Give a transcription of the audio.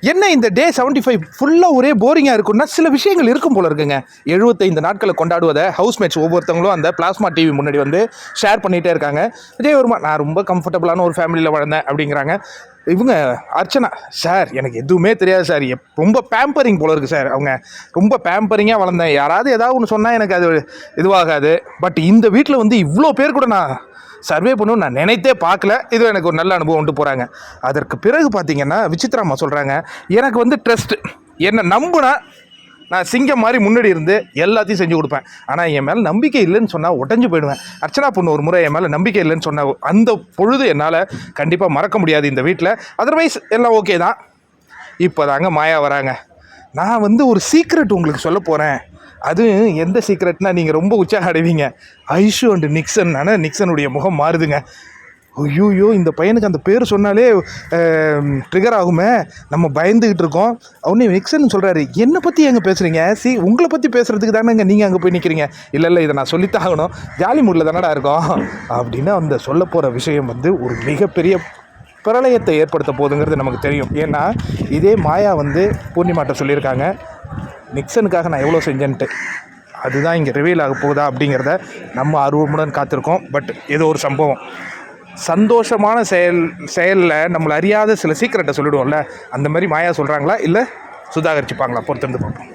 என்ன இந்த டே 75 ஃபுல்லாக ஒரே போரிங்காக இருக்குன்னா சில விஷயங்கள் இருக்கும் போல இருக்குங்க. 75 நாட்களை கொண்டாடுவதை ஹவுஸ்மேட்ஸ் ஒவ்வொருத்தவங்களும் அந்த பிளாஸ்மா டிவி முன்னாடி வந்து ஷேர் பண்ணிகிட்டே இருக்காங்க. விஜயவர்மா நான் ரொம்ப கம்ஃபர்டபுளான ஒரு ஃபேமிலியில் வளர்ந்தேன் அப்படிங்கிறாங்க. இவங்க அர்ச்சனா சார் எனக்கு எதுவுமே தெரியாது சார், ரொம்ப பேம்பரிங் போல இருக்குது சார், அவங்க ரொம்ப பேம்பரிங்காக வளர்ந்தேன், யாராவது ஏதாவது ஒன்று சொன்னால் எனக்கு அது இதுவாகாது. பட் இந்த வீட்டில் வந்து இவ்வளோ பேர் கூட நான் சர்வே பண்ணணும்னு நான் நினைத்தே பார்க்கல. இது எனக்கு ஒரு நல்ல அனுபவம் கொண்டு போகிறாங்க. அதற்கு பிறகு பார்த்தீங்கன்னா விசித்ராமா சொல்கிறாங்க, எனக்கு வந்து ட்ரஸ்ட், என்னை நம்புனா நான் சிங்கம் மாதிரி முன்னாடி இருந்து எல்லாத்தையும் செஞ்சு கொடுப்பேன். ஆனால் என் மேலே நம்பிக்கை இல்லைன்னு சொன்னால் உடஞ்சி போயிடுவேன். அர்ச்சனா பொண்ணு ஒரு முறை என் மேலே நம்பிக்கை இல்லைன்னு சொன்ன அந்த பொழுது என்னால் கண்டிப்பாக மறக்க முடியாது இந்த வீட்டில். அதர்வைஸ் எல்லாம் ஓகே தான். இப்போ தாங்க மாயா வராங்க. நான் வந்து ஒரு சீக்ரெட் உங்களுக்கு சொல்ல போகிறேன். அது எந்த சீக்ரெட்னா நீங்கள் ரொம்ப உற்சாகம் அடைவீங்க. ஐஷு அண்டு நிக்சன், ஆனால் நிக்சனுடைய முகம் மாறுதுங்க. ஐயோயோ இந்த பையனுக்கு அந்த பேர் சொன்னாலே ட்ரிகர் ஆகுமே, நம்ம பயந்துக்கிட்டு இருக்கோம். அவனே நிக்சன் சொல்கிறாரு, என்னை பற்றி எங்கே பேசுகிறீங்க, உங்களை பற்றி பேசுகிறதுக்கு தானேங்க நீங்கள் அங்கே போய் நிற்கிறீங்க. இல்லை இதை நான் சொல்லித்தான் ஆகணும், ஜாலி மூடில் தானடா இருக்கோம் அப்படின்னு அந்த சொல்ல போகிற விஷயம் வந்து ஒரு மிகப்பெரிய பிரளயத்தை ஏற்படுத்த போகுதுங்கிறது நமக்கு தெரியும். ஏன்னா இதே மாயா வந்து பூர்ணிமாட்ட சொல்லியிருக்காங்க, நிக்சனுக்காக நான் எவ்வளோ செஞ்சேன்ட்டு. அதுதான் இங்கே ரிவீல் ஆக போகுதா அப்படிங்கிறத நம்ம ஆர்வமுடன் காத்திருக்கோம். பட் ஏதோ ஒரு சம்பவம், சந்தோஷமான செயலில் நம்மளை அறியாத சில சீக்கிரட்டை சொல்லிவிடுவோம்ல, அந்த மாதிரி மாயா சொல்கிறாங்களா இல்லை சுதாகரிச்சுப்பாங்களா, பொறுத்திருந்து பார்ப்போம்.